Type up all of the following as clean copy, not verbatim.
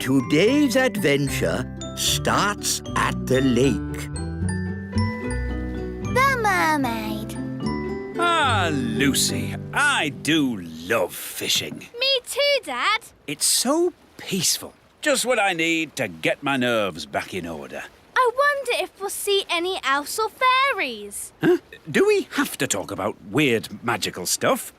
today's adventure starts at the lake. The mermaid. Ah, Lucy, I do love fishing. Me too, Dad. It's so peaceful. Just what I need to get my nerves back in order. I wonder if we'll see any elves or fairies. Huh? Do we have to talk about weird magical stuff?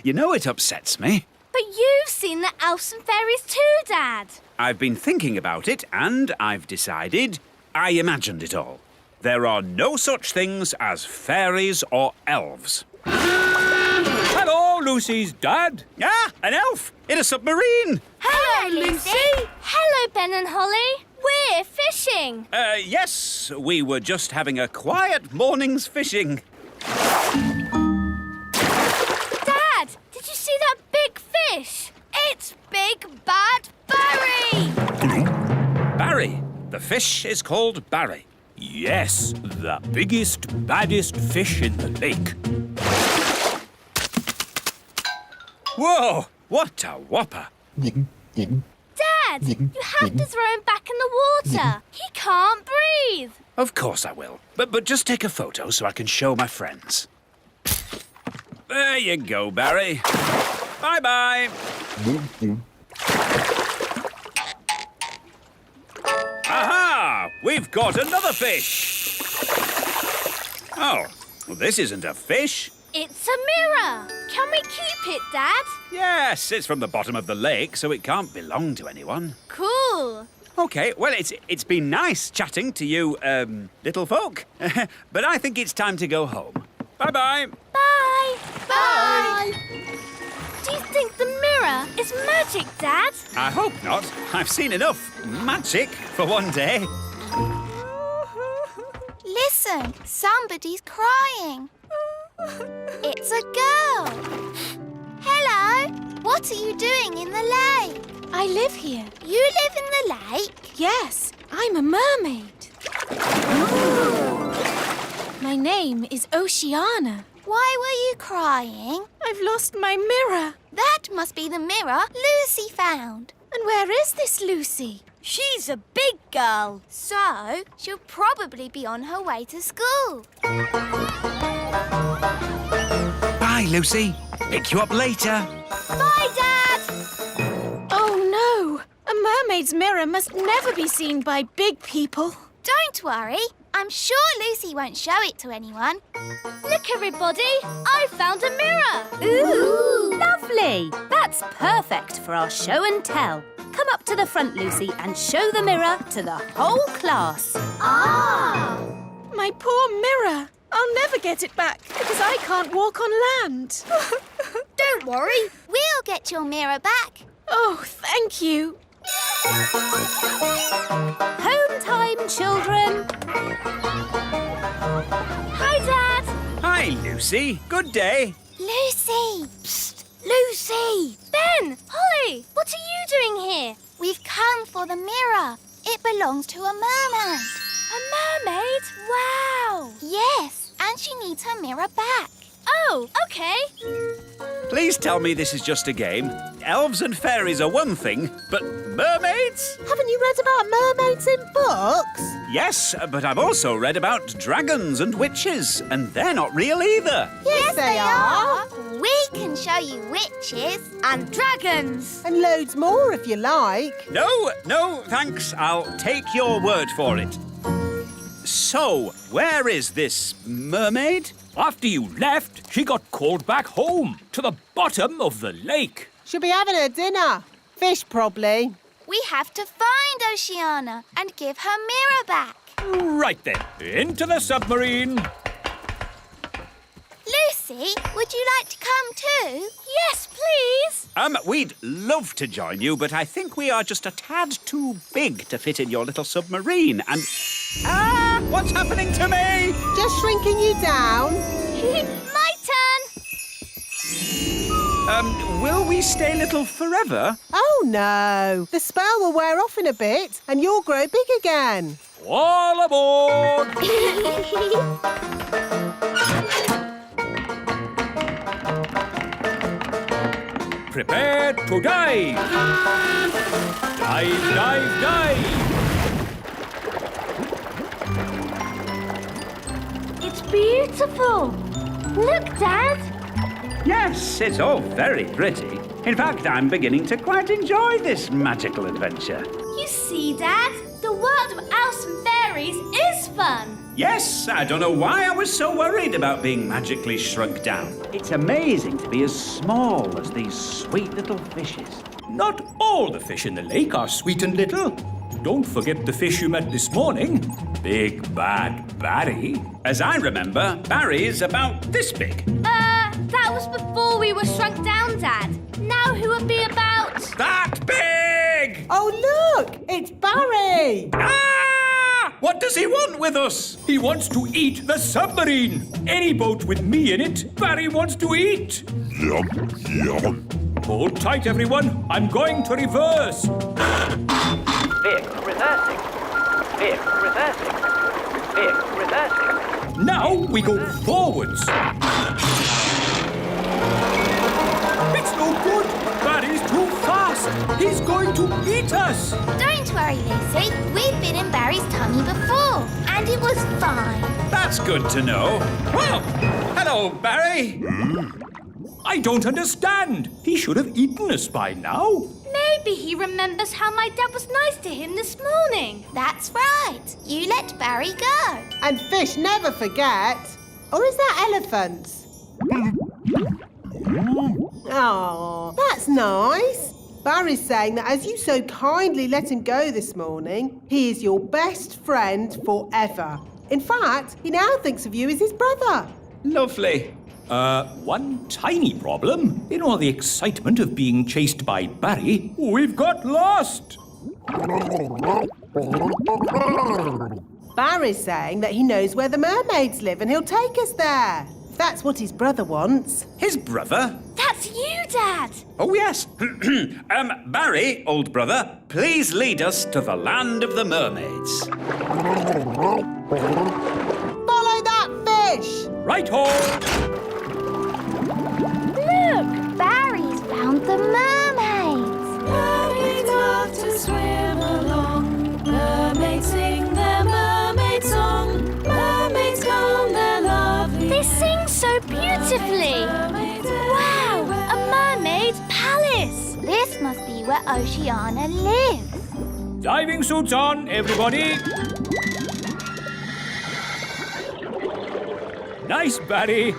You know it upsets me. But you've seen the elves and fairies too, Dad. I've been thinking about it and I've decided I imagined it all. There are no such things as fairies or elves. Hello, Lucy's dad. Ah, an elf in a submarine. Hello, Lucy. Hello, Ben and Holly. We're fishing. Yes, we were just having a quiet morning's fishing. Dad, did you see that big fish? It's Big Bad Barry. Barry. The fish is called Barry. Yes, the biggest, baddest fish in the lake. Whoa, what a whopper. Dad, you have to throw him back in the water. He can't breathe. Of course I will. But just take a photo so I can show my friends. There you go, Barry. Bye-bye. Aha! We've got another fish. Oh, well, this isn't a fish. It's a mirror. Can we keep it, Dad? Yes, it's from the bottom of the lake, so it can't belong to anyone. Cool. OK, well, it's been nice chatting to you, little folk. But I think it's time to go home. Bye-bye. Bye. Bye. Do you think the mirror is magic, Dad? I hope not. I've seen enough magic for one day. Listen, somebody's crying. It's a girl. Hello, what are you doing in the lake? I live here. You live in the lake? Yes, I'm a mermaid. My name is Oceana. Why were you crying? I've lost my mirror. That must be the mirror Lucy found. And where is this Lucy? She's a big girl. So, she'll probably be on her way to school. Bye, Lucy. Pick you up later. Bye, Dad. Oh, no. A mermaid's mirror must never be seen by big people. Don't worry. I'm sure Lucy won't show it to anyone. Look, everybody. I found a mirror. Ooh, lovely. That's perfect for our show and tell. Come up to the front, Lucy, and show the mirror to the whole class. Ah! My poor mirror. I'll never get it back because I can't walk on land. Don't worry. We'll get your mirror back. Oh, thank you. Home time, children. Hi, Dad. Hi, Lucy. Good day. Lucy! Psst! Lucy! Ben, Holly, what are you doing here? We've come for the mirror. It belongs to a mermaid. A mermaid? Wow. Yes, and she needs her mirror back. Oh, OK. Please tell me this is just a game. Elves and fairies are one thing, but mermaids? Haven't you read about mermaids in books? Yes, but I've also read about dragons and witches, and they're not real either. Yes, they are. We can show you witches And dragons. And loads more if you like. No, thanks. I'll take your word for it. So, where is this mermaid? After you left, she got called back home to the bottom of the lake. She'll be having her dinner. Fish, probably. We have to find Oceana and give her mirror back. Right then, into the submarine. Lucy, would you like to come too? Yes, please. We'd love to join you, but I think we are just a tad too big to fit in your little submarine, and... Ah! What's happening to me? Just shrinking you down. My turn. Will we stay little forever? Oh, no. The spell will wear off in a bit and you'll grow big again. All aboard! Prepare to dive! Dive, dive, dive! It's beautiful. Look, Dad. Yes, it's all very pretty. In fact, I'm beginning to quite enjoy this magical adventure. You see, Dad, the world of elves and fairies is fun. Yes, I don't know why I was so worried about being magically shrunk down. It's amazing to be as small as these sweet little fishes. Not all the fish in the lake are sweet and little. Don't forget the fish you met this morning. Big Bad Barry. As I remember, Barry's about this big. That was before we were shrunk down, Dad. Now who would be about... That big! Oh, look! It's Barry! Ah! What does he want with us? He wants to eat the submarine. Any boat with me in it, Barry wants to eat. Yum, yum. Hold tight, everyone. I'm going to reverse. Vehicle reversing. Vehicle reversing. Vehicle reversing. Now we go forwards. It's no good. Barry's too fast. He's going to eat us. Don't worry, Lucy. We've been in Barry's tummy before, and it was fine. That's good to know. Well, hello, Barry. I don't understand. He should have eaten us by now. Maybe he remembers how my dad was nice to him this morning. That's right. You let Barry go. And fish never forget. Or is that elephants? Oh, that's nice. Barry's saying that as you so kindly let him go this morning, he is your best friend forever. In fact, he now thinks of you as his brother. Lovely. One tiny problem. In all the excitement of being chased by Barry, we've got lost. Barry's saying that he knows where the mermaids live and he'll take us there. If that's what his brother wants. His brother? That's you, Dad. Oh, yes. Barry, old brother, please lead us to the land of the mermaids. Follow that fish! Right-ho! Look, Barry's found the mermaids. Mermaids love to swim along. Mermaids sing their mermaid song. Mermaids come, they're lovely. They sing so beautifully. Wow, a mermaid's palace. This must be where Oceana lives. Diving suits on, everybody. Nice, Barry.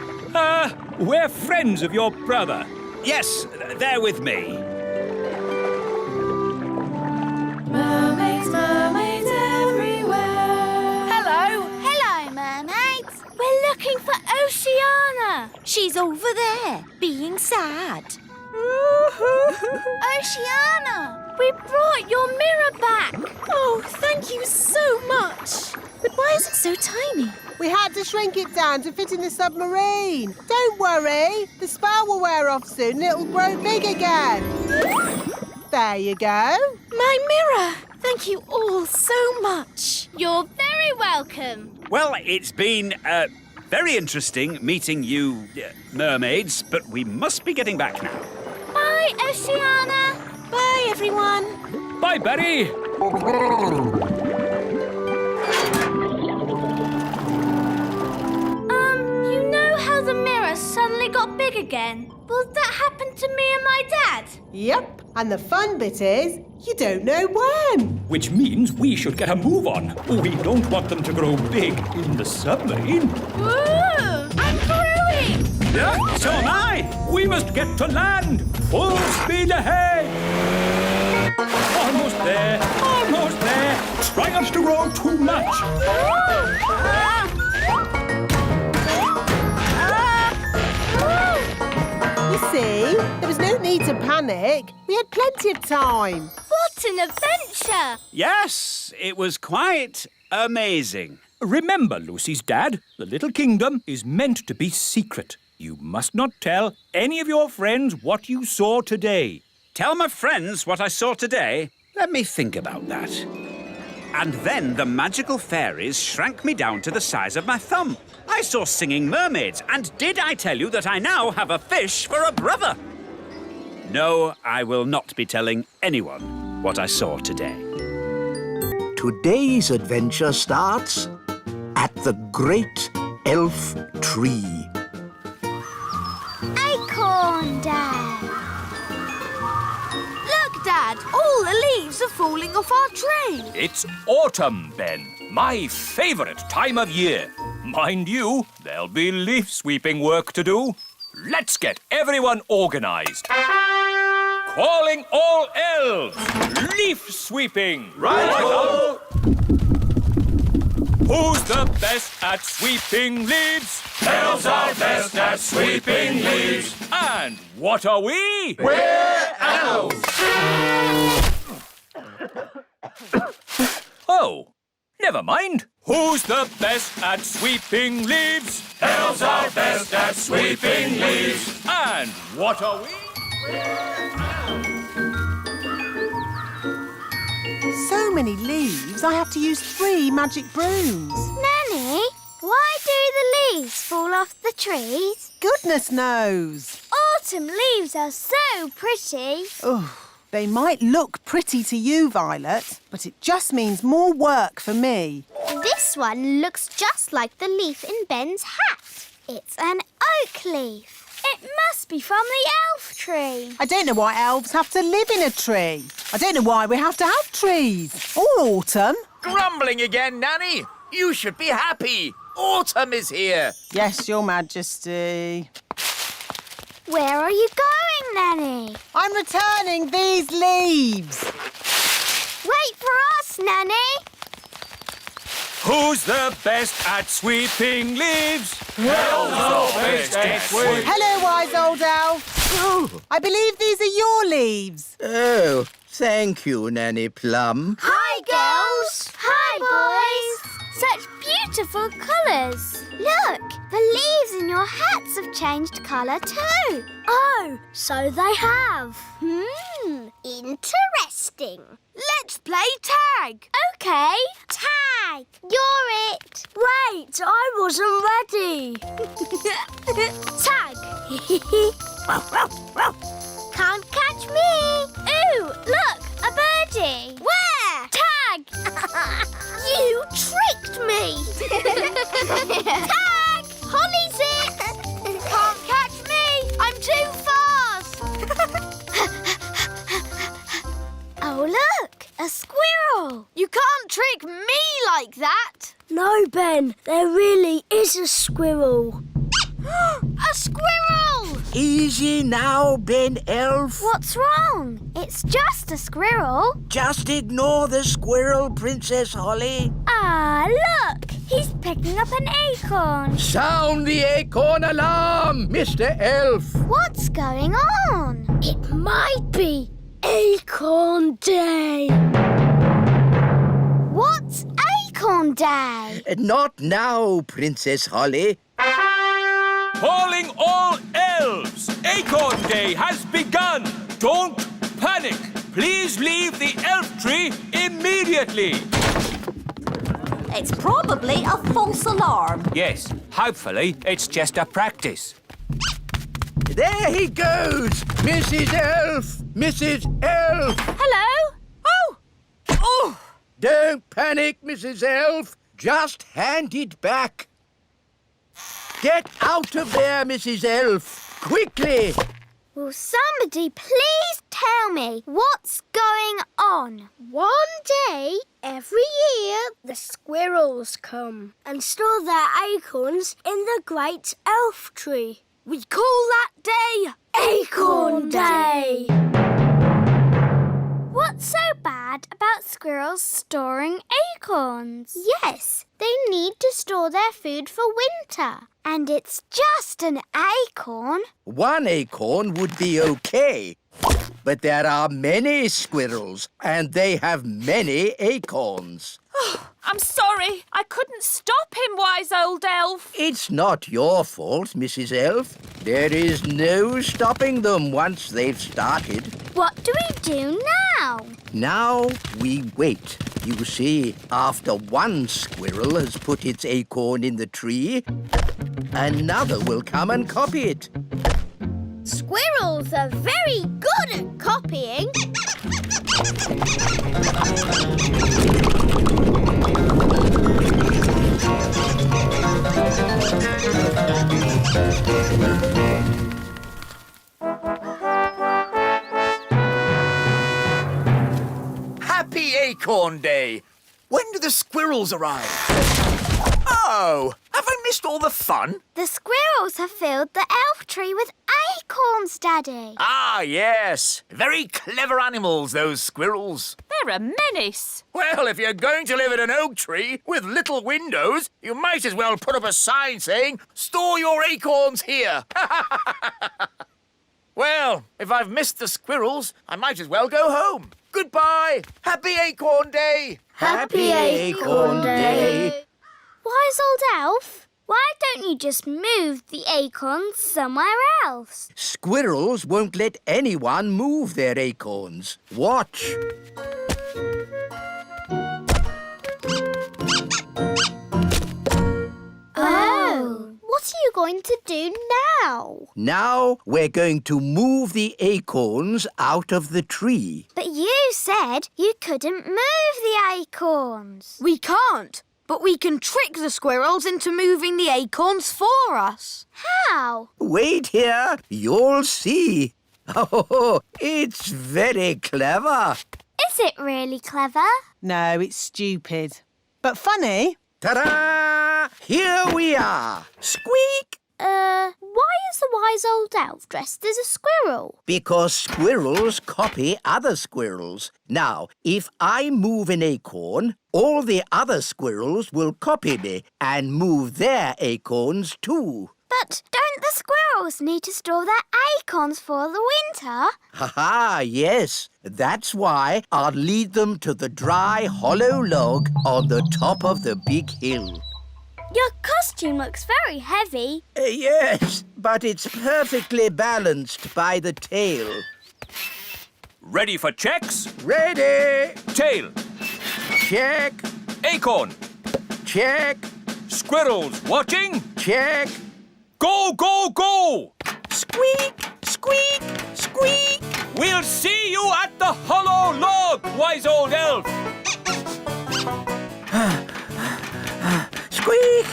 We're friends of your brother. Yes, they're with me. Mermaids, mermaids everywhere. Hello, mermaids. We're looking for Oceana. She's over there, being sad. Oceana. We brought your mirror back. Oh, thank you so much. But why is it so tiny? We had to shrink it down to fit in the submarine. Don't worry, the spell will wear off soon and it'll grow big again. There you go. My mirror. Thank you all so much. You're very welcome. Well, it's been very interesting meeting you, mermaids, but we must be getting back now. Bye, Oceana. Bye, everyone. Bye, Barry. You know how the mirror suddenly got big again? Will that happen to me and my dad? Yep, and the fun bit is, you don't know when. Which means we should get a move on. We don't want them to grow big in the submarine. Ooh, I'm growing. Yeah, So am I. we must get to land. Full speed ahead. Almost there. Almost there. Try not to grow too much. You see, there was no need to panic. We had plenty of time. What an adventure. Yes, it was quite amazing. Remember, Lucy's dad, the little kingdom is meant to be secret. You must not tell any of your friends what you saw today. Tell my friends what I saw today? Let me think about that. And then the magical fairies shrank me down to the size of my thumb. I saw singing mermaids, and did I tell you that I now have a fish for a brother? No, I will not be telling anyone what I saw today. Today's adventure starts at the great elf tree. Acorn Day. Look, Dad, all the leaves are falling off our tree. It's autumn, Ben. My favourite time of year. Mind you, there'll be leaf sweeping work to do. Let's get everyone organised. Calling all elves. Leaf sweeping. Right-o! Who's the best at sweeping leaves? Elves are best at sweeping leaves. And what are we? We're elves. Oh, never mind. Who's the best at sweeping leaves? Elves are best at sweeping leaves. And what are we? So many leaves, I have to use 3 magic brooms. Nanny, why do the leaves fall off the trees? Goodness knows. Autumn leaves are so pretty. Oh, they might look pretty to you, Violet, but it just means more work for me. This one looks just like the leaf in Ben's hat. It's an oak leaf. It must be from the elf tree. I don't know why elves have to live in a tree. I don't know why we have to have trees. Or autumn. Grumbling again, Nanny? You should be happy. Autumn is here. Yes, Your Majesty. Where are you going, Nanny? I'm returning these leaves. Wait for us, Nanny. Who's the best at sweeping leaves? Hello, wise old elf. Oh, I believe these are your leaves. oh, thank you, Nanny Plum. Hi, girls. Hi, boys. Such beautiful colours. Look, the leaves in your hats have changed colour too. Oh, so they have. Interesting. Let's play tag. OK. Tag. You're it. Wait, I wasn't ready. Tag. Can't catch me. Ooh, look, a birdie. Where? Tag. You tricked me. Tag. Holly's it. Can't catch me. I'm too fast. Oh, look, a squirrel. You can't trick me like that. No, Ben, there really is a squirrel. A squirrel! Easy now, Ben Elf. What's wrong? It's just a squirrel. Just ignore the squirrel, Princess Holly. Ah, look, he's picking up an acorn. Sound the acorn alarm, Mr. Elf. What's going on? It might be Acorn Day. What's Acorn Day? Not now, Princess Holly. Calling all elves. Acorn Day has begun. Don't panic. Please leave the elf tree immediately. It's probably a false alarm. Yes, hopefully it's just a practice. There he goes, Mrs. Elf. Mrs. Elf. Hello? Oh! Don't panic, Mrs. Elf. Just hand it back. Get out of there, Mrs. Elf. Quickly. Will somebody please tell me what's going on? One day, every year, the squirrels come and store their acorns in the great elf tree. We call that day Acorn Day. What's so bad about squirrels storing acorns? Yes, they need to store their food for winter. And it's just an acorn. One acorn would be okay. But there are many squirrels, and they have many acorns. I'm sorry. I couldn't stop him, wise old elf. It's not your fault, Mrs. Elf. There is no stopping them once they've started. What do we do now? Now we wait. You see, after one squirrel has put its acorn in the tree, another will come and copy it. Squirrels are very good at copying. Happy Acorn Day! When do the squirrels arrive? Oh, have I missed all the fun? The squirrels have filled the elf tree with acorns, Daddy. Ah, yes. Very clever animals, those squirrels. They're a menace. Well, if you're going to live in an oak tree with little windows, you might as well put up a sign saying, "Store your acorns here." Well, if I've missed the squirrels, I might as well go home. Goodbye. Happy Acorn Day. Happy Acorn Day. Wise old elf, why don't you just move the acorns somewhere else? Squirrels won't let anyone move their acorns. Watch. Oh. What are you going to do now? Now we're going to move the acorns out of the tree. But you said you couldn't move the acorns. We can't, but we can trick the squirrels into moving the acorns for us. How? Wait here, you'll see. Oh, it's very clever. Is it really clever? No, it's stupid. But funny. Ta-da! Here we are. Squeak! Why is the wise old elf dressed as a squirrel? Because squirrels copy other squirrels. Now, if I move an acorn, all the other squirrels will copy me and move their acorns too. But don't the squirrels need to store their acorns for the winter? Ha-ha, yes. That's why I'll lead them to the dry, hollow log on the top of the big hill. Your costume looks very heavy. Yes, but it's perfectly balanced by the tail. Ready for checks? Ready! Tail. Check, Acorn. check, Squirrels watching. check. Go, go, go! Squeak, squeak, squeak. We'll see you at the hollow log, wise old elf. Squeak!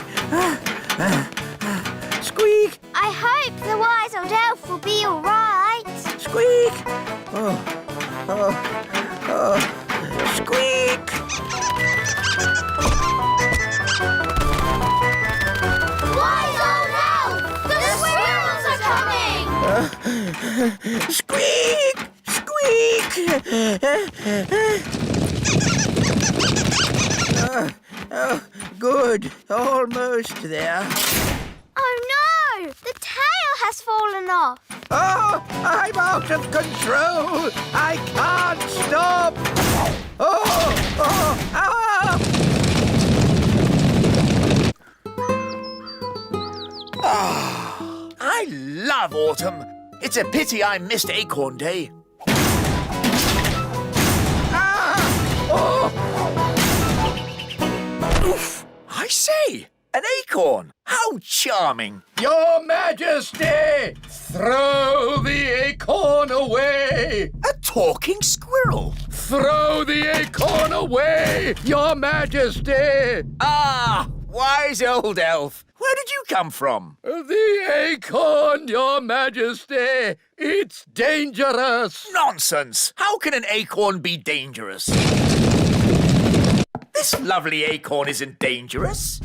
Squeak! I hope the wise old elf will be all right. Squeak! Squeak! Wise old elf! The squirrels are coming! Squeak! Squeak! Good. Almost there. Oh no! The tail has fallen off. Oh, I'm out of control. I can't stop. I love autumn. It's a pity I missed Acorn Day. Oof! I say, an acorn. How charming. Your Majesty, throw the acorn away. A talking squirrel. Throw the acorn away, Your Majesty. Ah, wise old elf. Where did you come from? The acorn, Your Majesty. It's dangerous. Nonsense. How can an acorn be dangerous? This lovely acorn isn't dangerous.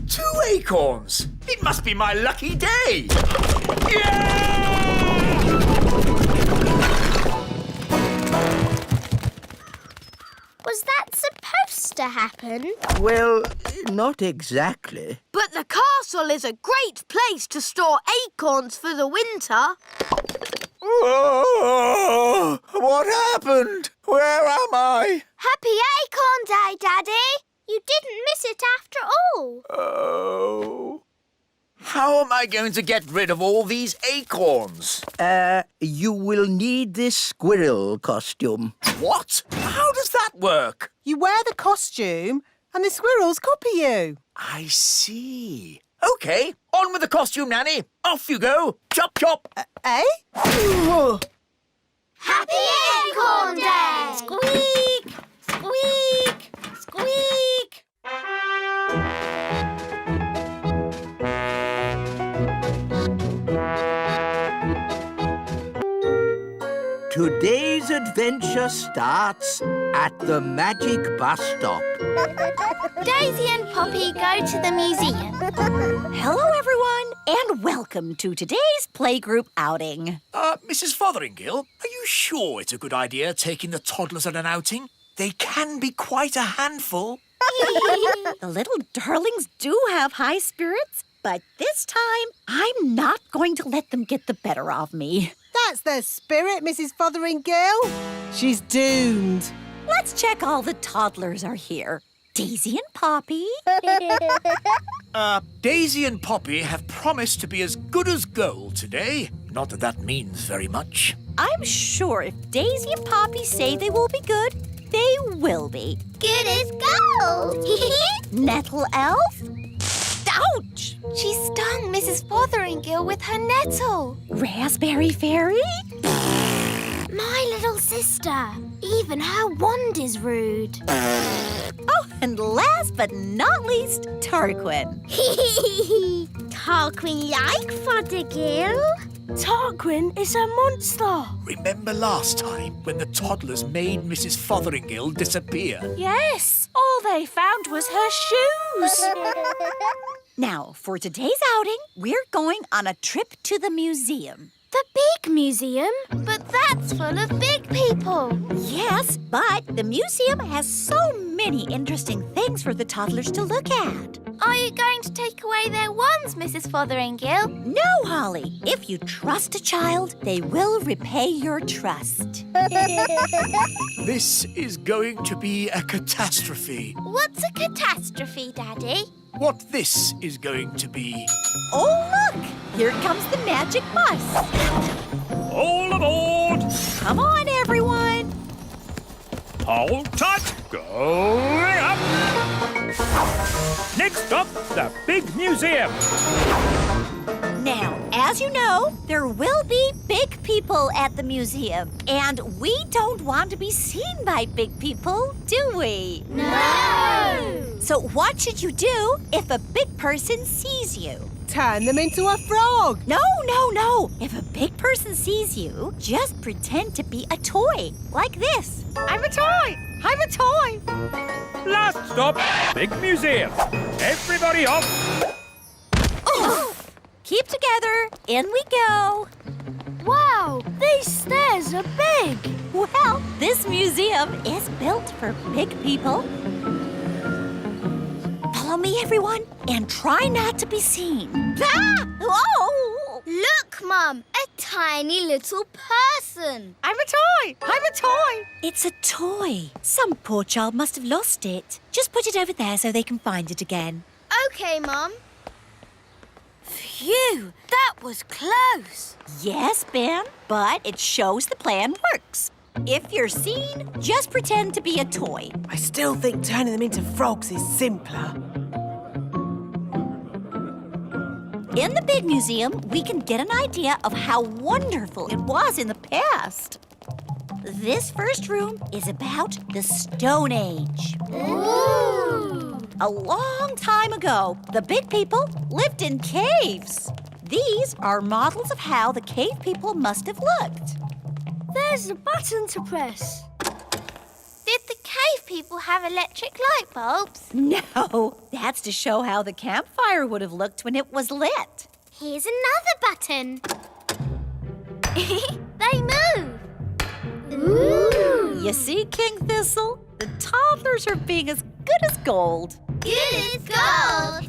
2 acorns. It must be my lucky day. Yeah! Was that supposed to happen? Well, not exactly. But the castle is a great place to store acorns for the winter. Oh, what happened? Where am I? Happy Acorn Day, Daddy! You didn't miss it after all. Oh. How am I going to get rid of all these acorns? You will need this squirrel costume. What? How does that work? You wear the costume and the squirrels copy you. I see. OK, on with the costume, Nanny. Off you go. Chop, chop. Eh? Happy Acorn Day! Squeak! Squeak! Squeak! Today's adventure starts at the magic bus stop. Daisy and Poppy go to the museum. Hello, everyone, and welcome to today's playgroup outing. Mrs. Fotheringill, are you sure it's a good idea taking the toddlers on an outing? They can be quite a handful. The little darlings do have high spirits, but this time I'm not going to let them get the better of me. That's their spirit, Mrs. Fotheringill. She's doomed. Let's check all the toddlers are here. Daisy and Poppy. Daisy and Poppy have promised to be as good as gold today. Not that that means very much. I'm sure if Daisy and Poppy say they will be good, they will be. Good as gold! Nettle elf? Ouch! She stung Mrs. Fotheringill with her nettle. Raspberry fairy? My little sister. Even her wand is rude. Oh, and last but not least, Tarquin. Tarquin like Fothergill? Tarquin is a monster. Remember last time when the toddlers made Mrs. Fotheringill disappear? Yes, all they found was her shoes. Now, for today's outing, we're going on a trip to the museum. The big museum? But that's full of big people. Yes, but the museum has so many interesting things for the toddlers to look at. Are you going to take away their wands, Mrs. Fotheringill? No, Holly. If you trust a child, they will repay your trust. This is going to be a catastrophe. What's a catastrophe, Daddy? What this is going to be. Oh, look! Here comes the magic bus. All aboard! Come on, everyone. Hold tight! Going up! Next up, the big museum. Now, as you know, there will be big people at the museum. And we don't want to be seen by big people, do we? No! So what should you do if a big person sees you? Turn them into a frog. No. If a big person sees you, just pretend to be a toy, like this. I'm a toy. I'm a toy. Last stop, big museum. Everybody off. Oh. Keep together. In we go. Wow, these stairs are big. Well, this museum is built for big people. Follow me, everyone, and try not to be seen. Ah! Whoa! Look, Mum, a tiny little person. I'm a toy! I'm a toy! It's a toy. Some poor child must have lost it. Just put it over there so they can find it again. Okay, Mum. Phew, that was close. Yes, Ben, but it shows the plan works. If you're seen, just pretend to be a toy. I still think turning them into frogs is simpler. In the big museum, we can get an idea of how wonderful it was in the past. This first room is about the Stone Age. Ooh! A long time ago, the big people lived in caves. These are models of how the cave people must have looked. There's a button to press. Did the cave people have electric light bulbs? No, that's to show how the campfire would have looked when it was lit. Here's another button. They move. Ooh! You see, King Thistle? The toddlers are being as good as gold. Good as gold.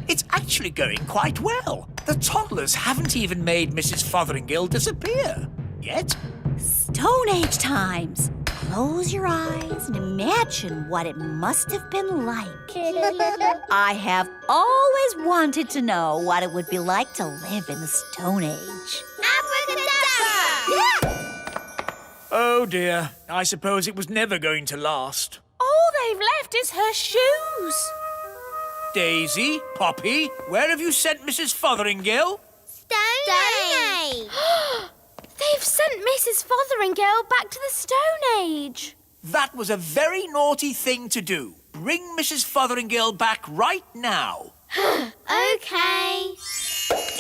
It's actually going quite well. The toddlers haven't even made Mrs. Fotheringill disappear. Yet. Stone Age times. Close your eyes and imagine what it must have been like. I have always wanted to know what it would be like to live in the Stone Age. Abracadabra! Oh dear, I suppose it was never going to last. All they've left is her shoes. Daisy, Poppy, where have you sent Mrs. Fotheringill? Stone Age. They've sent Mrs. Fotheringale back to the Stone Age. That was a very naughty thing to do. Bring Mrs. Fotheringale back right now. Okay.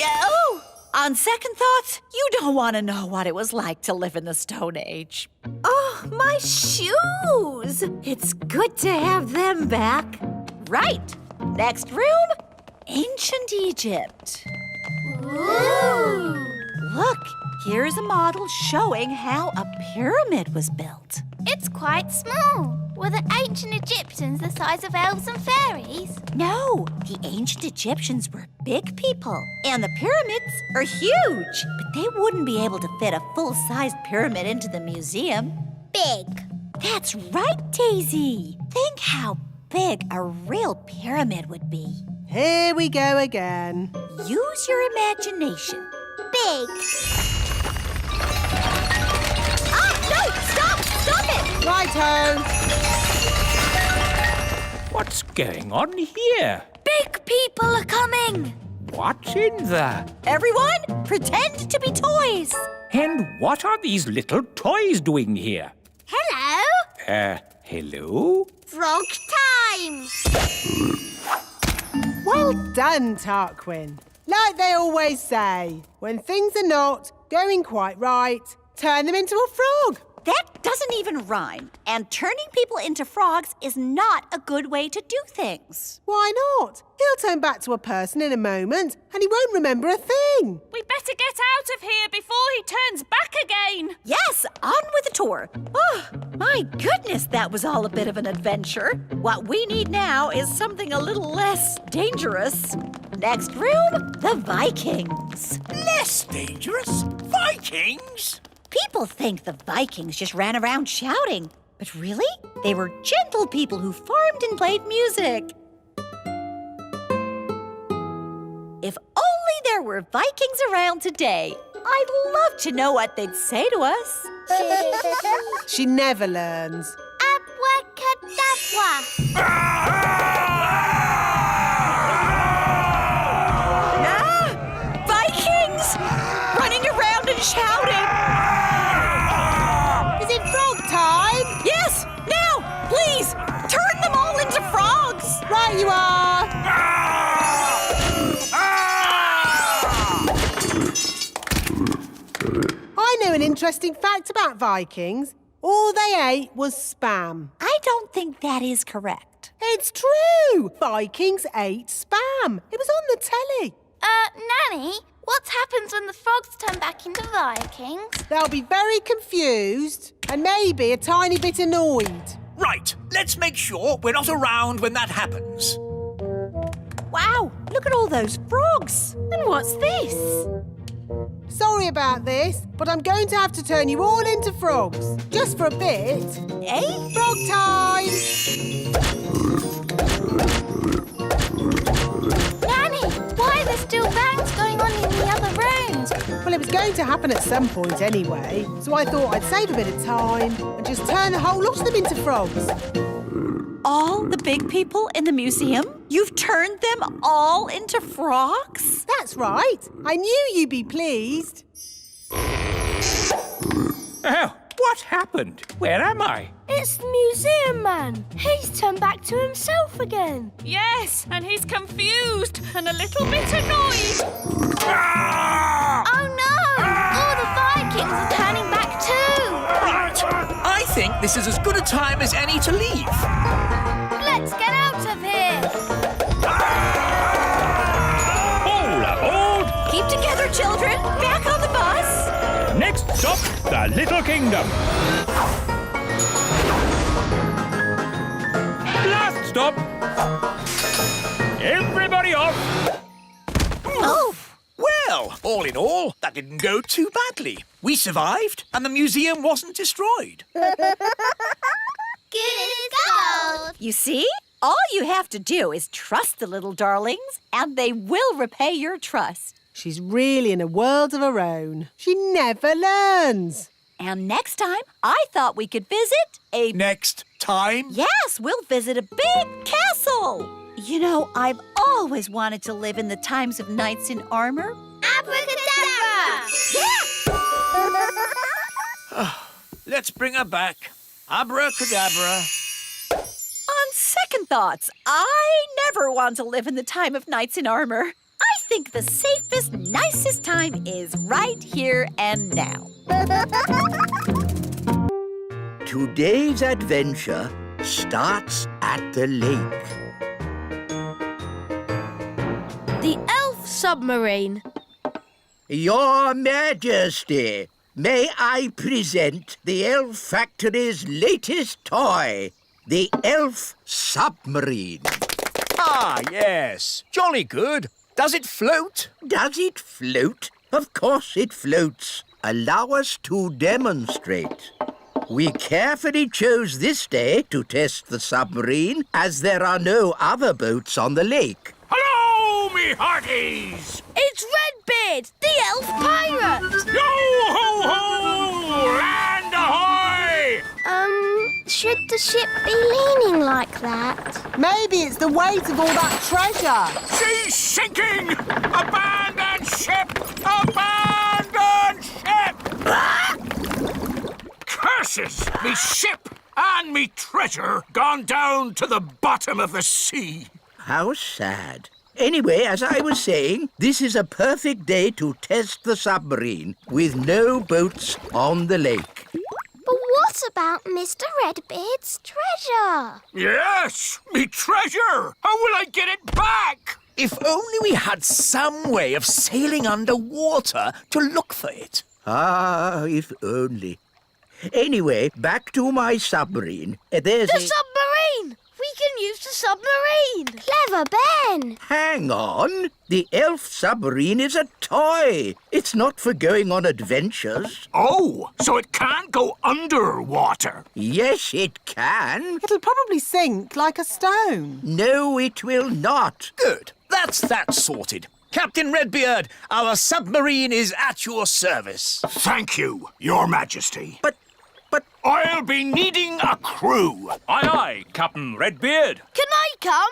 Oh! On second thoughts, you don't want to know what it was like to live in the Stone Age. Oh, my shoes! It's good to have them back. Right. Next room, ancient Egypt. Ooh. Look, here's a model showing how a pyramid was built. It's quite small. Were the ancient Egyptians the size of elves and fairies? No, the ancient Egyptians were big people, and the pyramids are huge. But they wouldn't be able to fit a full-sized pyramid into the museum. Big. That's right, Daisy. Think how big a real pyramid would be. Here we go again. Use your imagination. Big. Ah, no! Stop! Stop it! Righto. What's going on here? Big people are coming. What's in there? Everyone, pretend to be toys. And what are these little toys doing here? Hello. Hello? Frog time. Well done, Tarquin. Like they always say, when things are not going quite right, turn them into a frog. That doesn't even rhyme. And turning people into frogs is not a good way to do things. Why not? He'll turn back to a person in a moment and he won't remember a thing. We better get out of here before he turns back again. Yes, on with the tour. Oh, my goodness, that was all a bit of an adventure. What we need now is something a little less dangerous. Next room, the Vikings. Less dangerous? Vikings? People think the Vikings just ran around shouting. But really, they were gentle people who farmed and played music. If only there were Vikings around today. I'd love to know what they'd say to us. She never learns. Ah! Vikings! Running around and shouting. Is it frog time? Yes, now, please, turn them all into frogs. Right you are. I know an interesting fact about Vikings. All they ate was spam. I don't think that is correct. It's true. Vikings ate spam. It was on the telly. Nanny, what happens when the frogs turn back into Vikings? They'll be very confused and maybe a tiny bit annoyed. Right, let's make sure we're not around when that happens. Wow, look at all those frogs. And what's this? Sorry about this, but I'm going to have to turn you all into frogs. Just for a bit. Eh? Frog time! Nanny, why are there still bangs going on in the other rooms? Well, it was going to happen at some point anyway, so I thought I'd save a bit of time and just turn the whole lot of them into frogs. All the big people in the museum? You've turned them all into frogs? That's right. I knew you'd be pleased. Oh, what happened? Where am I? It's the museum man. He's turned back to himself again. Yes, and he's confused and a little bit annoyed. Oh no! All the Vikings are turning back too! Right, I think this is as good a time as any to leave. Let's get out of here! All aboard! Keep together, children. Back on the bus. Next stop, the Little Kingdom. Last stop. Everybody off. Oh, Well, all in all, that didn't go too badly. We survived, and the museum wasn't destroyed. Good as gold! you see? All you have to do is trust the little darlings, and they will repay your trust. She's really in a world of her own. She never learns. And next time, I thought we could visit a... Next time? Yes, we'll visit a big castle. You know, I've always wanted to live in the times of knights in armor. Abracadabra! Yeah! Let's bring her back. Abracadabra. On second thoughts, I never want to live in the time of knights in armor. I think the safest, nicest time is right here and now. Today's adventure starts at the lake. The elf submarine. Your Majesty, may I present the Elf Factory's latest toy, the elf submarine. Ah, yes. Jolly good. Does it float? Does it float? Of course it floats. Allow us to demonstrate. We carefully chose this day to test the submarine, as there are no other boats on the lake. Hello, me hearties! It's Redbeard, the elf pirate. Yo-ho-ho! Land ahoy! Should the ship be leaning like that? Maybe it's the weight of all that treasure. She's sinking! Abandon ship! Abandon ship! Curses! Me ship and me treasure gone down to the bottom of the sea. How sad. Anyway, as I was saying, this is a perfect day to test the submarine with no boats on the lake. But what about Mr. Redbeard's treasure? Yes, me treasure! How will I get it back? If only we had some way of sailing underwater to look for it. Ah, if only. Anyway, back to my submarine. There's The submarine! We can use the submarine. Clever Ben. Hang on. The elf submarine is a toy. It's not for going on adventures. Oh, so it can't go underwater. Yes, it can. It'll probably sink like a stone. No, it will not. Good. That's that sorted. Captain Redbeard, our submarine is at your service. Thank you, Your Majesty. But I'll be needing a crew. Aye, aye, Captain Redbeard. Can I come?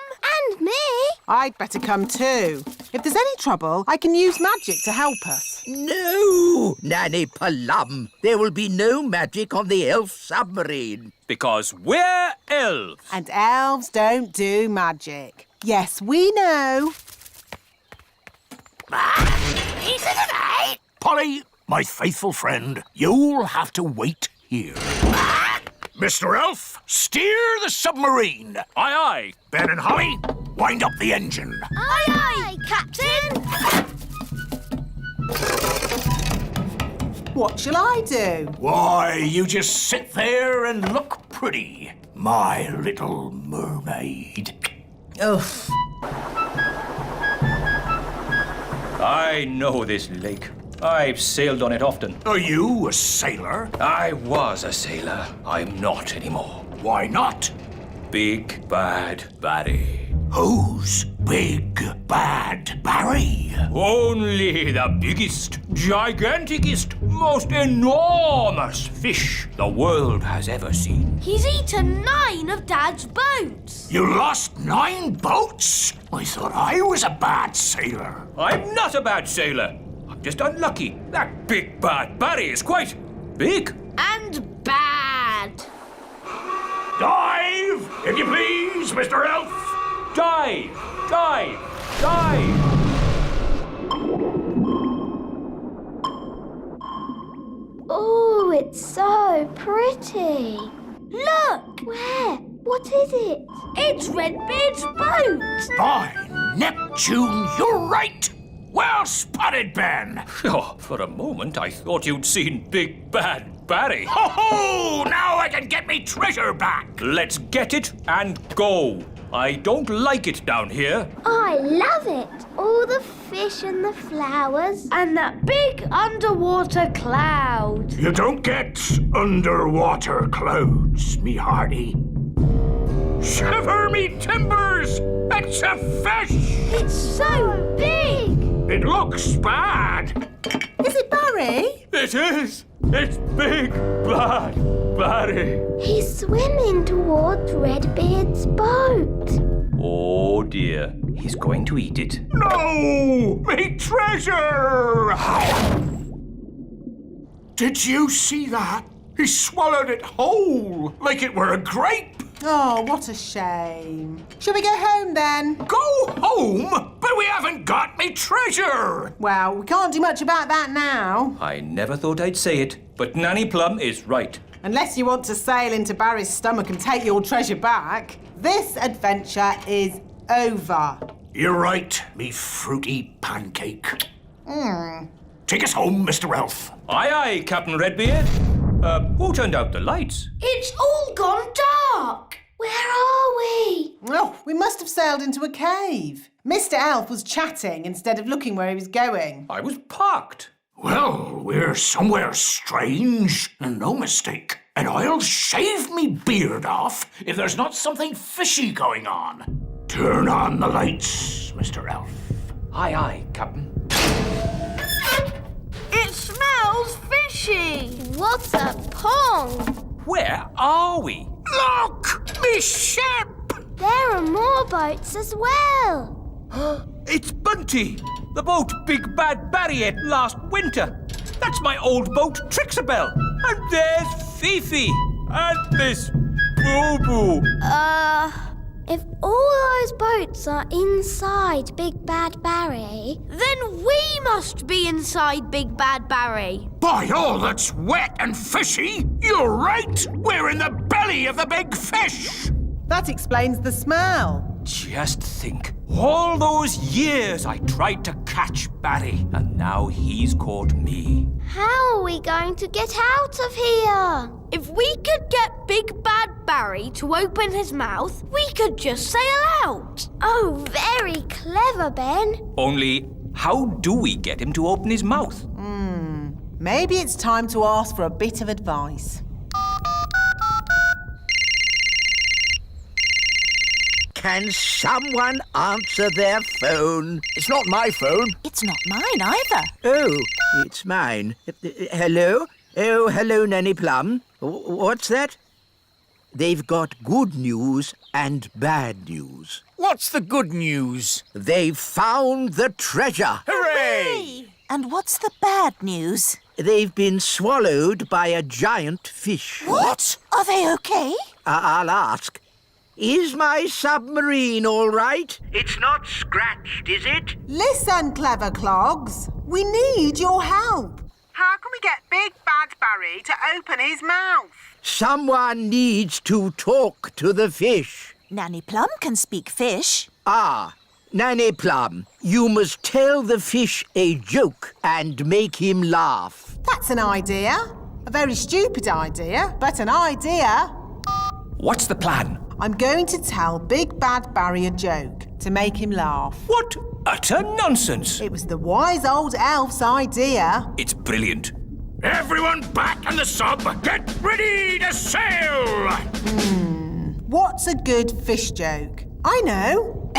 And me. I'd better come too. If there's any trouble, I can use magic to help us. no, Nanny Plum. There will be no magic on the elf submarine. Because we're elves. And elves don't do magic. Yes, we know. Polly, my faithful friend, you'll have to wait here. Mr. Elf, steer the submarine. Aye, aye. Ben and Holly, wind up the engine. Aye, aye, Captain. What shall I do? Why, you just sit there and look pretty, my little mermaid. Oh, I know this lake. I've sailed on it often. Are you a sailor? I was a sailor. I'm not anymore. Why not? Big Bad Barry. Who's Big Bad Barry? Only the biggest, giganticest, most enormous fish the world has ever seen. He's eaten 9 of Dad's boats. You lost 9 boats? I thought I was a bad sailor. I'm not a bad sailor. I'm just unlucky. That Big Bad Barry is quite big. And bad. Dive, if you please, Mr. Elf. Dive! Dive! Dive! Oh, it's so pretty. Look! Where? What is it? It's Redbeard's boat. By Neptune, you're right. Well spotted, Ben. Oh, for a moment I thought you'd seen Big Bad Barry. Ho ho! Now I can get me treasure back. Let's get it and go. I don't like it down here. I love it. All the fish and the flowers. And that big underwater cloud. You don't get underwater clouds, me hearty. Shiver me timbers! It's a fish! It's so big. It looks bad. Is it Barry? It is. It's Big Bad Barry. He's swimming towards Redbeard's boat. Oh dear. He's going to eat it. No! Me treasure! Did you see that? He swallowed it whole, like it were a grape. Oh, what a shame. Shall we go home then? Go home? But we haven't got me treasure. Well, we can't do much about that now. I never thought I'd say it, but Nanny Plum is right. Unless you want to sail into Barry's stomach and take your treasure back, this adventure is over. You're right, me fruity pancake. Take us home, Mr. Elf. Aye, aye, Captain Redbeard. Who turned out the lights? It's all gone dark. Where are we? Oh, we must have sailed into a cave. Mr. Elf was chatting instead of looking where he was going. I was parked. Well, we're somewhere strange, and no mistake. And I'll shave me beard off if there's not something fishy going on. Turn on the lights, Mr. Elf. Aye, aye, Captain. It smells fishy. What a pond. Where are we? Look! Me ship! There are more boats as well. It's Bunty, the boat Big Bad Barry ate last winter. That's my old boat, Trixabelle. And there's Fifi. And Miss Boo Boo. If all those boats are inside Big Bad Barry, Then we must be inside Big Bad Barry. By all that's wet and fishy, you're right! We're in the belly of the big fish! That explains the smell. Just think, all those years I tried to catch Barry, and now he's caught me. how are we going to get out of here? If we could get Big Bad Barry to open his mouth, we could just sail out. Oh, very clever, Ben. Only, how do we get him to open his mouth? Maybe it's time to ask for a bit of advice. Can someone answer their phone? It's not my phone. It's not mine either. Oh, it's mine. Hello? Oh, hello, Nanny Plum. What's that? They've got good news and bad news. What's the good news? They've found the treasure. Hooray! And what's the bad news? They've been swallowed by a giant fish. What? Are they okay? I'll ask. Is my submarine all right? It's not scratched, is it? Listen, clever clogs. We need your help. How can we get Big Bad Barry to open his mouth? Someone needs to talk to the fish. Nanny Plum can speak fish. Ah, Nanny Plum, you must tell the fish a joke and make him laugh. That's an idea. A very stupid idea, but an idea. What's the plan? I'm going to tell Big Bad Barry a joke to make him laugh. What utter nonsense! It was the wise old elf's idea. It's brilliant. Everyone back on the sub! Get ready to sail! What's a good fish joke? I know.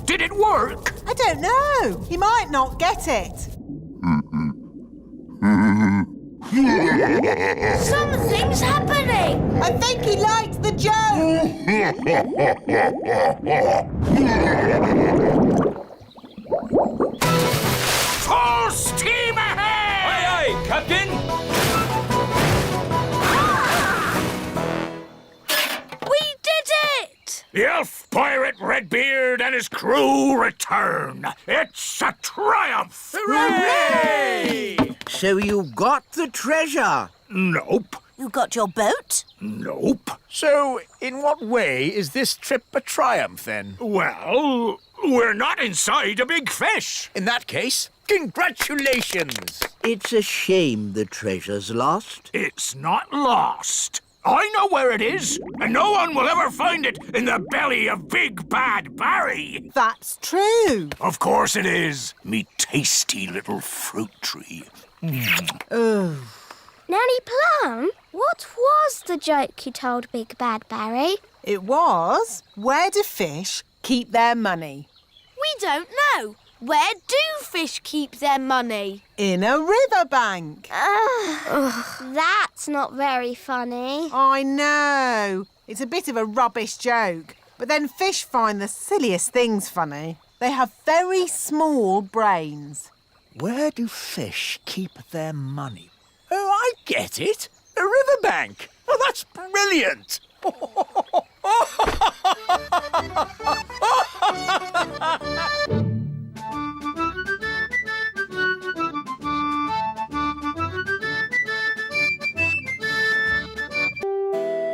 Did it work? I don't know. He might not get it. Something's happening. I think he liked the joke. Full steam ahead! Aye, aye, Captain! We did it! The elf pirate Redbeard and his crew return. It's a triumph! Hooray! So you got the treasure? Nope. You got your boat? Nope. So, in what way is this trip a triumph, then? Well, we're not inside a big fish. In that case, congratulations! It's a shame the treasure's lost. It's not lost. I know where it is, and no one will ever find it in the belly of Big Bad Barry. That's true. Of course it is, me tasty little fruit tree. Nanny Plum, what was the joke you told Big Bad Barry? It was, where do fish keep their money? We don't know. Where do fish keep their money? In a riverbank. That's not very funny. I know. It's a bit of a rubbish joke. But then fish find the silliest things funny. They have very small brains. Where do fish keep their money? Oh, I get it. A riverbank. Oh, that's brilliant.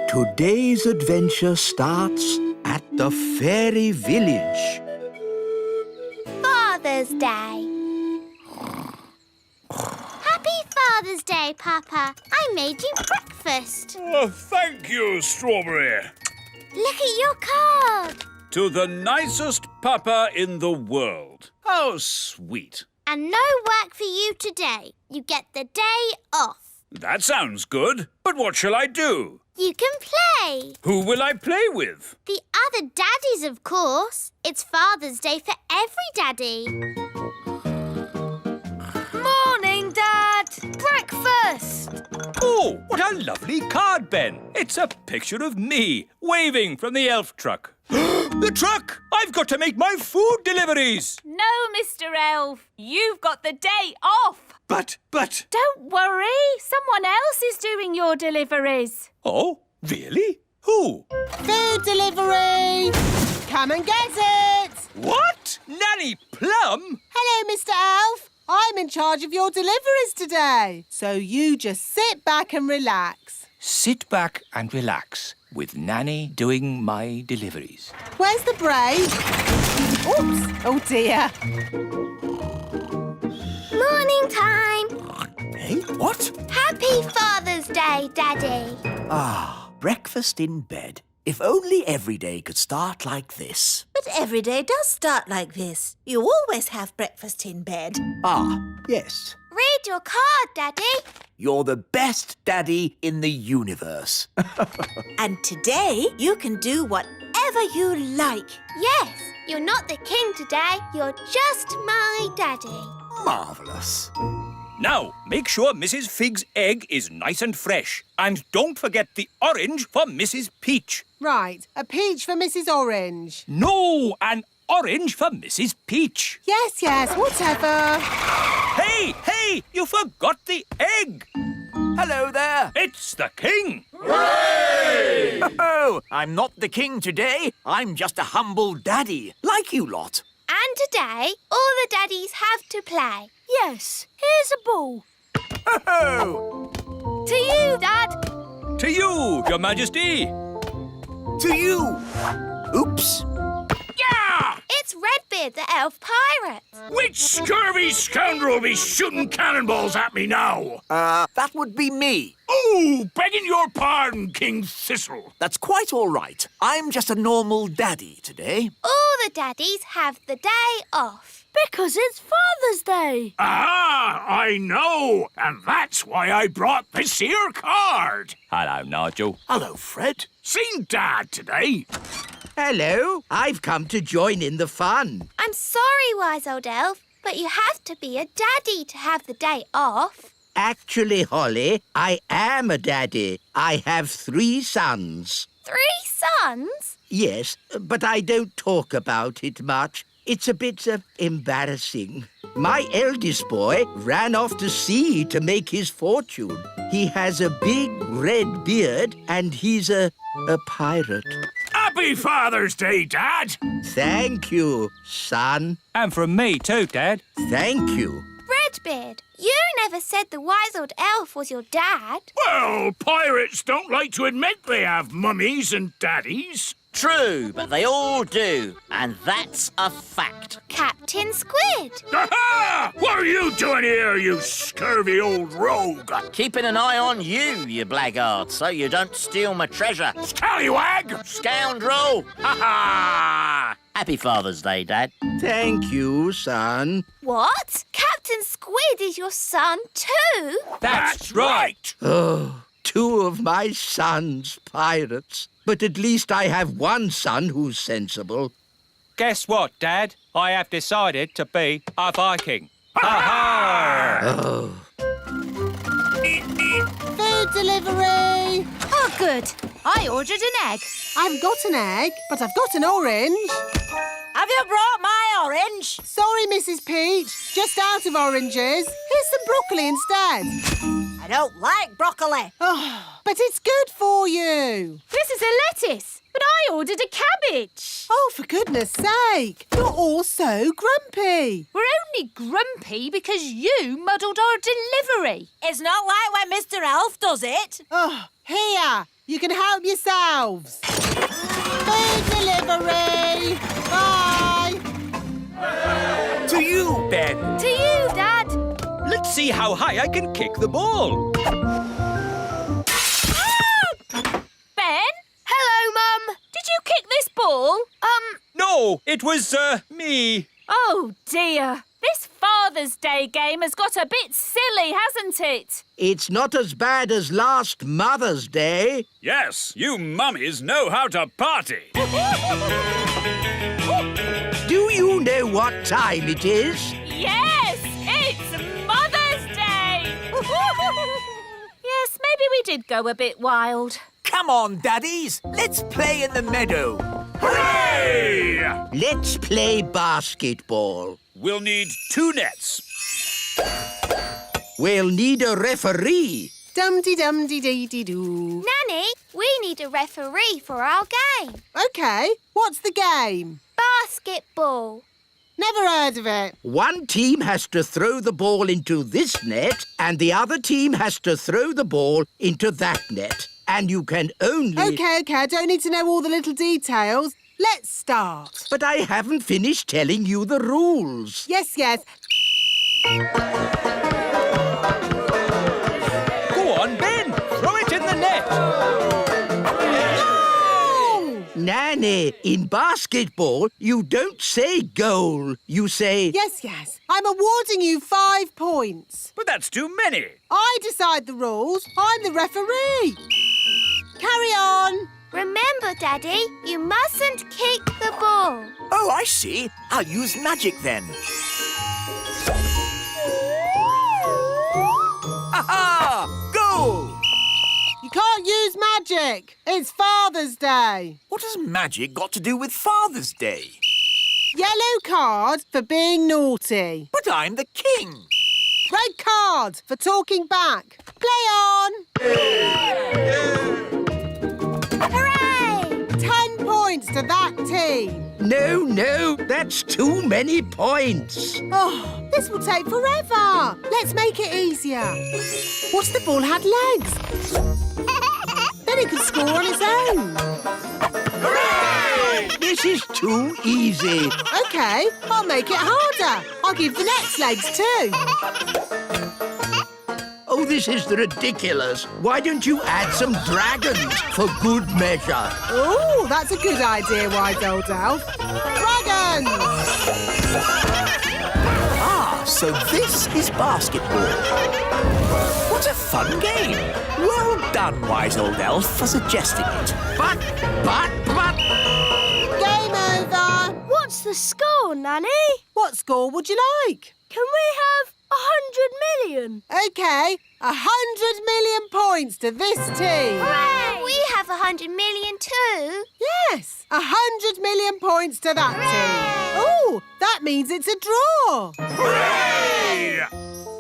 Today's adventure starts at the fairy village. Father's Day. Happy Father's Day, Papa. I made you breakfast. Oh, thank you, Strawberry. Look at your card. To the nicest papa in the world. How sweet. And no work for you today. You get the day off. That sounds good. But what shall I do? You can play. Who will I play with? The other daddies, of course. It's Father's Day for every daddy. Morning, Dad. Breakfast. Oh, what a lovely card, Ben. It's a picture of me waving from the elf truck. The truck! I've got to make my food deliveries. No, Mr. Elf. You've got the day off. But... Don't worry. Someone else is doing your deliveries. Oh, really? Who? Food delivery! Come and get it! What? Nanny Plum? Hello, Mr. Elf. I'm in charge of your deliveries today. So you just sit back and relax. Sit back and relax with Nanny doing my deliveries. Where's the break? Oops! Oh, dear. Morning time. Hey, what? Happy Father's Day, Daddy. Ah, breakfast in bed. If only every day could start like this. But every day does start like this. You always have breakfast in bed. Ah, yes. Read your card, Daddy. You're the best daddy in the universe. And today you can do whatever you like. Yes, you're not the king today. You're just my daddy. Marvellous. Now, make sure Mrs. Fig's egg is nice and fresh. And don't forget the orange for Mrs. Peach. Right, a peach for Mrs. Orange. No, an orange for Mrs. Peach. Yes, whatever. Hey, you forgot the egg. Hello there. It's the king. Hooray! Oh, I'm not the king today. I'm just a humble daddy, like you lot. And today, all the daddies have to play. Yes, here's a ball. Oh, To you, Dad. To you, Your Majesty. to you. Oops. Yeah! It's Redbeard, the elf pirate. Which scurvy scoundrel will be shooting cannonballs at me now? That would be me. Oh, begging your pardon, King Thistle. That's quite all right. I'm just a normal daddy today. All the daddies have the day off. Because it's Father's Day. Ah, I know. And that's why I brought this here card. Hello, Nigel. Hello, Fred. Seen Dad today. Hello, I've come to join in the fun. I'm sorry, wise old elf, but you have to be a daddy to have the day off. Actually, Holly, I am a daddy. I have 3 sons. 3 sons? Yes, but I don't talk about it much. It's a bit embarrassing. My eldest boy ran off to sea to make his fortune. He has a big red beard and he's a pirate. Happy Father's Day, Dad. Thank you, son. And from me too, Dad. Thank you. Redbeard, you never said the wise old elf was your dad. Well, pirates don't like to admit they have mummies and daddies. True, but they all do, and that's a fact. Captain Squid. Aha! What are you doing here, you scurvy old rogue? Keeping an eye on you, you blackguard, so you don't steal my treasure. Scallywag! Scoundrel! Ha ha! Happy Father's Day, Dad. Thank you, son. What? Captain Squid is your son too? That's right. Oh, 2 of my sons pirates. But at least I have one son who's sensible. Guess what, Dad? I have decided to be a Viking. Ha-ha! Oh. Food delivery! Oh, good. I ordered an egg. I haven't got an egg, but I've got an orange. Have you brought my orange? Sorry, Mrs. Peach. Just out of oranges. Here's some broccoli instead. I don't like broccoli. Oh, but it's good for you. This is a lettuce, but I ordered a cabbage. Oh, for goodness sake. You're all so grumpy. We're only grumpy because you muddled our delivery. It's not like when Mr. Elf does it. Oh, here. You can help yourselves. Food delivery. Bye. To you, Ben. To you, Dad. Let's see how high I can kick the ball. Ben? Hello, Mum. Did you kick this ball? No, it was, me. Oh, dear. This Father's Day game has got a bit silly, hasn't it? It's not as bad as last Mother's Day. Yes, you mummies know how to party. Do you know what time it is? Yes, it's Mother's Day. Yes, maybe we did go a bit wild. Come on, daddies. Let's play in the meadow. Hooray! Let's play basketball. We'll need 2 nets. We'll need a referee. Dum-de-dum-de-dee-dee-doo. Nanny, we need a referee for our game. OK, what's the game? Basketball. Never heard of it. One team has to throw the ball into this net and the other team has to throw the ball into that net. And you can only... OK, I don't need to know all the little details. Let's start. But I haven't finished telling you the rules. Yes. Go on, Ben. Throw it in the net. No! Nanny, in basketball, you don't say goal. You say... Yes. I'm awarding you 5 points. But that's too many. I decide the rules. I'm the referee. Carry on. Remember, Daddy, you mustn't kick the ball. Oh, I see. I'll use magic then. Aha! Goal! You can't use magic. It's Father's Day. What has magic got to do with Father's Day? Yellow card for being naughty. But I'm the king. Red card for talking back. Play on. Hooray! 10 points to that team. No, that's too many points. Oh, this will take forever. Let's make it easier. What if the ball had legs? Then he could score on his own. Hooray! This is too easy. OK, I'll make it harder. I'll give the nets legs too. Oh, this is ridiculous. Why don't you add some dragons for good measure? Oh, that's a good idea, Wise Old Elf. Dragons! Ah, so this is basketball. What a fun game. Well done, Wise Old Elf, for suggesting it. But... Game over. What's the score, Nanny? What score would you like? Can we have 100 million? OK, 100 million points to this team. Hooray! We have 100 million too. Yes, 100 million points to that team. Oh, that means it's a draw. Hooray!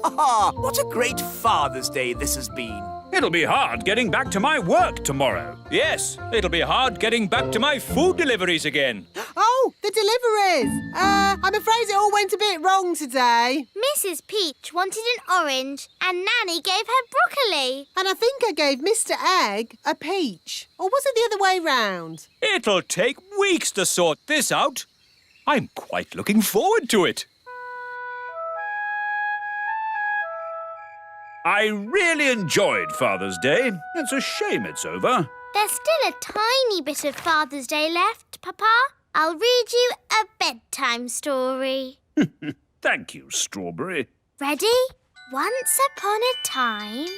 Ah, what a great Father's Day this has been. It'll be hard getting back to my work tomorrow. Yes, it'll be hard getting back to my food deliveries again. Oh, the deliveries. I'm afraid it all went a bit wrong today. Mrs. Peach wanted an orange and Nanny gave her broccoli. And I think I gave Mr. Egg a peach. Or was it the other way round? It'll take weeks to sort this out. I'm quite looking forward to it. I really enjoyed Father's Day. It's a shame it's over. There's still a tiny bit of Father's Day left, Papa. I'll read you a bedtime story. Thank you, Strawberry. Ready? Once upon a time...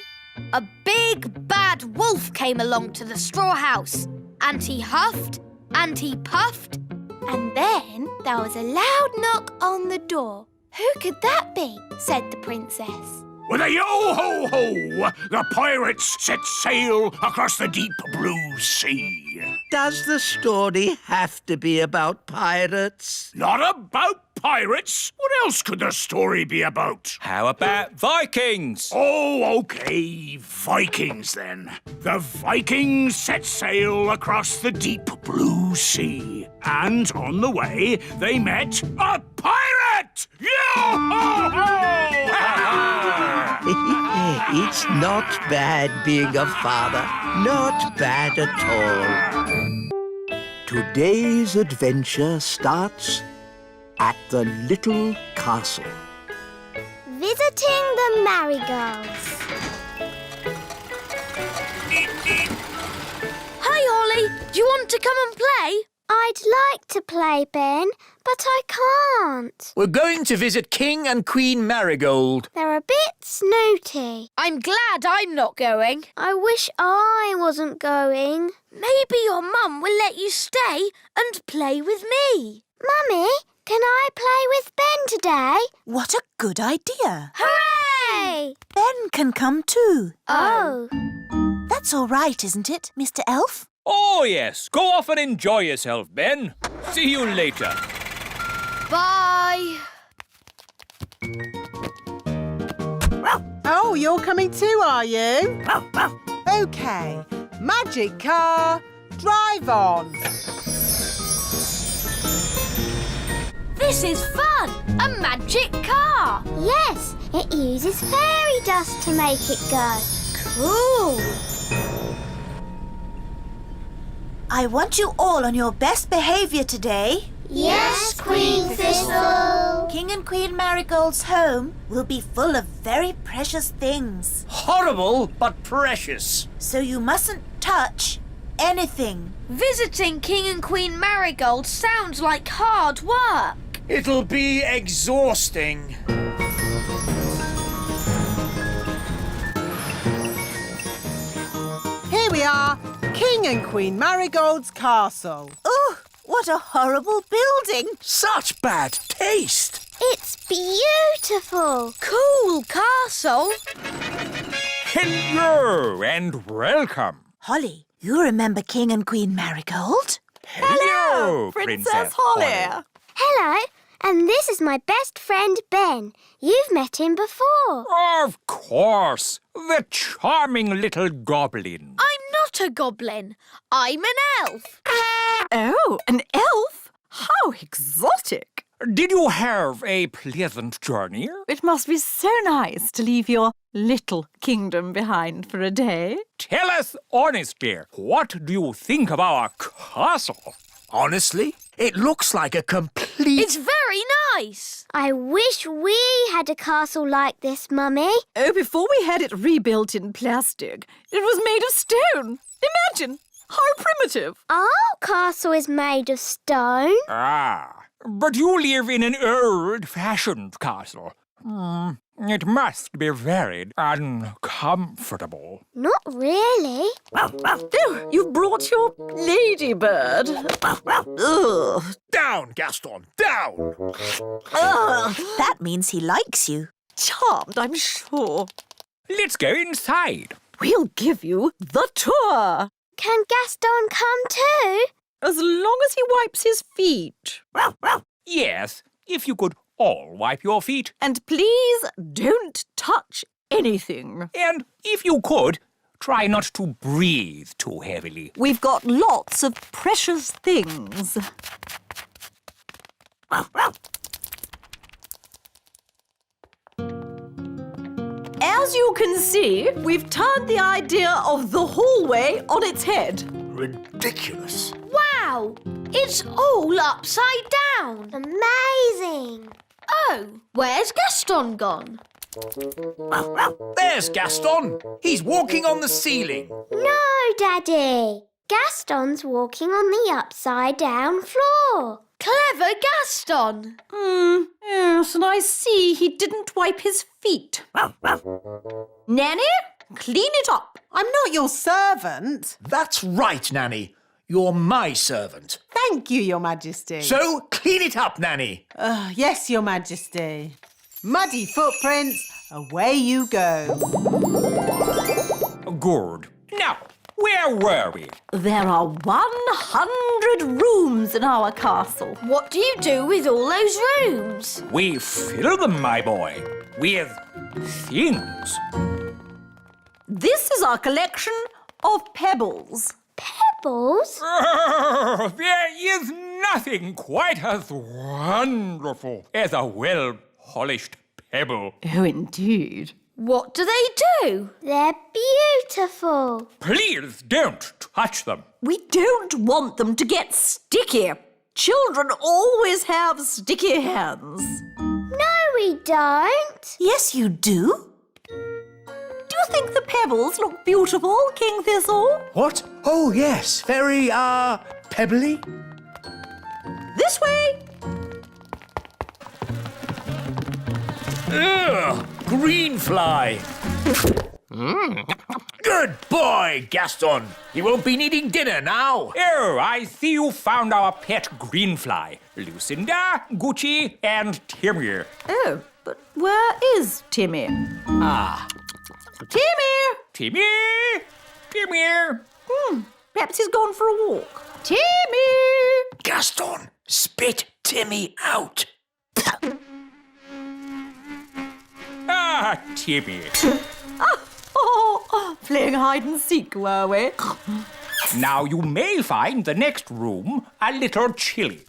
A big bad wolf came along to the straw house, and he huffed and he puffed, And then there was a loud knock on the door. Who could that be? Said the princess. With a yo-ho-ho, the pirates set sail across the deep blue sea. Does the story have to be about pirates? Not about pirates. What else could the story be about? How about Vikings? Oh, OK. Vikings, then. The Vikings set sail across the deep blue sea. And on the way, they met a pirate! Yo-ho-ho! It's not bad being a father. Not bad at all. Today's adventure starts at the little castle. Visiting the marigolds. Hi, Ollie. Do you want to come and play? I'd like to play, Ben, but I can't. We're going to visit King and Queen Marigold. They're a bit snooty. I'm glad I'm not going. I wish I wasn't going. Maybe your mum will let you stay and play with me. Mummy, can I play with Ben today? What a good idea. Hooray! Ben can come too. Oh. That's all right, isn't it, Mr. Elf? Oh, yes. Go off and enjoy yourself, Ben. See you later. Bye. Oh, you're coming too, are you? OK. Magic car, drive on. This is fun. A magic car. Yes, it uses fairy dust to make it go. Cool. I want you all on your best behaviour today. Yes, Queen Thistle. King and Queen Marigold's home will be full of very precious things. Horrible, but precious. So you mustn't touch anything. Visiting King and Queen Marigold sounds like hard work. It'll be exhausting. Here we are, King and Queen Marigold's castle. Oh, what a horrible building. Such bad taste. It's beautiful. Cool castle. Hello and welcome. Holly, you remember King and Queen Marigold? Hello, Princess Holly. Hello, and this is my best friend Ben. You've met him before. Of course. The charming little goblin. I'm not a goblin. I'm an elf. Oh, an elf? How exotic. Did you have a pleasant journey? It must be so nice to leave your little kingdom behind for a day. Tell us honestly, what do you think of our castle? Honestly, it looks like a complete... It's very nice. I wish we had a castle like this, Mummy. Oh, before we had it rebuilt in plastic, it was made of stone. Imagine, how primitive. Our castle is made of stone. Ah, but you live in an old-fashioned castle. It must be very uncomfortable. Not really. Oh, you've brought your ladybird. Ugh. Down, Gaston, down! Ugh, that means he likes you. Charmed, I'm sure. Let's go inside. We'll give you the tour. Can Gaston come too? As long as he wipes his feet. Yes, if you could all wipe your feet. And please don't touch anything. And if you could, try not to breathe too heavily. We've got lots of precious things. As you can see, we've turned the idea of the hallway on its head. Ridiculous. Wow, it's all upside down. Amazing. Oh, where's Gaston gone? There's Gaston. He's walking on the ceiling. No, Daddy. Gaston's walking on the upside-down floor. Clever Gaston. Yes, and I see he didn't wipe his feet. Nanny, clean it up. I'm not your servant. That's right, Nanny. You're my servant. Thank you, Your Majesty. So clean it up, Nanny. Yes, Your Majesty. Muddy footprints, Away you go. Good. Now, where were we? There are 100 rooms in our castle. What do you do with all those rooms? We fill them, my boy, with things. This is our collection of pebbles. Pebbles? There is nothing quite as wonderful as a well-polished pebble. Oh, indeed. What do they do? They're beautiful. Please don't touch them. We don't want them to get sticky. Children always have sticky hands. No, we don't. Yes, you do. Do you think the pebbles look beautiful, King Thistle? What? Oh, yes. Very, pebbly. This way. Ugh! Green fly. Good boy, Gaston. You won't be needing dinner now. Oh, I see you found our pet greenfly. Lucinda, Gucci, and Timmy. Oh, but where is Timmy? Timmy! Timmy! Timmy! Perhaps he's gone for a walk. Timmy! Gaston, spit Timmy out. Ah, Timmy. Playing hide and seek, were we? Now you may find the next room a little chilly.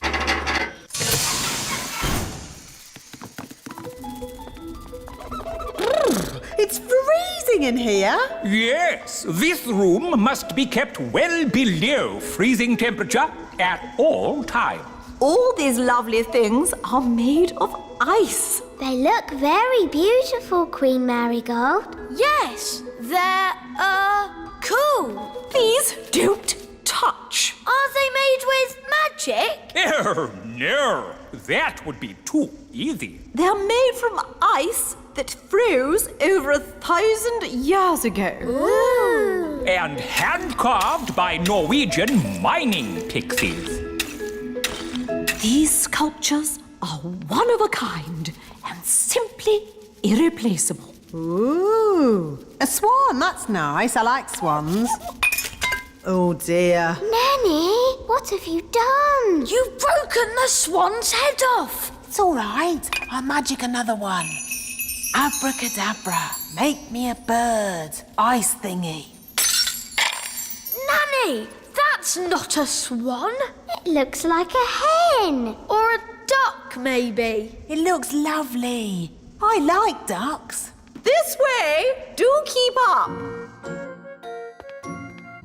It's freezing in here. Yes, this room must be kept well below freezing temperature at all times. All these lovely things are made of ice. They look very beautiful, Queen Marigold. Yes, they're, cool. Please don't touch. Are they made with magic? Oh, no, that would be too easy. They're made from ice that froze over 1,000 years ago. Ooh. And hand-carved by Norwegian mining pixies. These sculptures are one of a kind and simply irreplaceable. Ooh, a swan, that's nice. I like swans. Oh dear. Nanny, what have you done? You've broken the swan's head off. It's all right. I'll magic another one. Abracadabra, make me a bird. Ice thingy. Nanny, that's not a swan. It looks like a hen. Or a duck, maybe. It looks lovely. I like ducks. This way! Do keep up!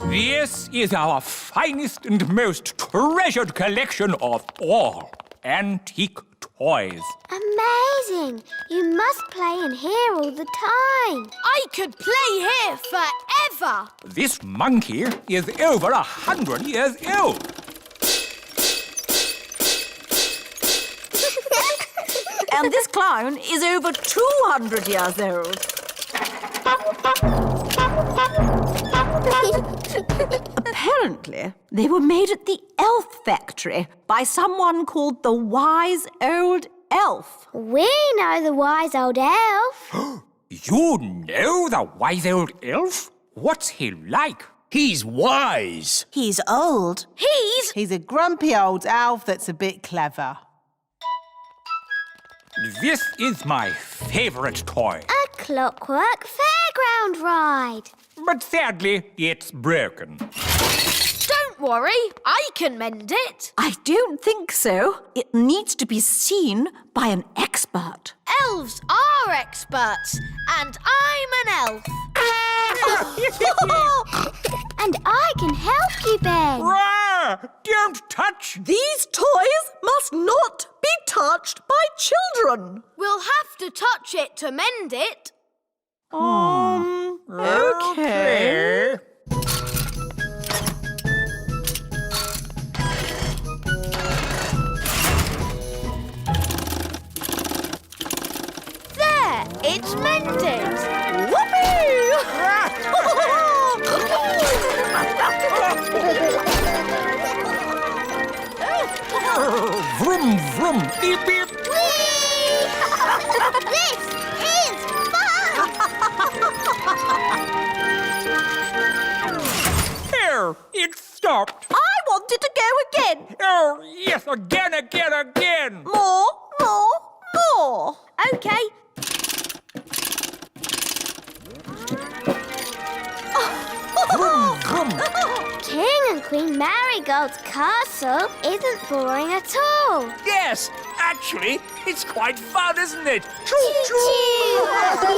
This is our finest and most treasured collection of all antique toys. Amazing. You must play in here all the time. I could play here forever. This monkey is over 100 years old. And this clown is over 200 years old. Apparently, they were made at the elf factory by someone called the Wise Old Elf. We know the wise old elf. You know the wise old elf? What's he like? He's wise. He's old. He's a grumpy old elf that's a bit clever. This is my favorite toy. A clockwork fairground ride. But sadly, it's broken. Don't worry, I can mend it. I don't think so. It needs to be seen by an expert. Elves are experts, and I'm an elf. And I can help you, Ben. Rah! Don't touch! These toys must not be touched by children. We'll have to touch it to mend it. Okay. There, it's mended. Vroom, vroom, beep, beep. This is fun! Queen Marigold's castle isn't boring at all. Yes, actually, it's quite fun, isn't it? Choo-choo!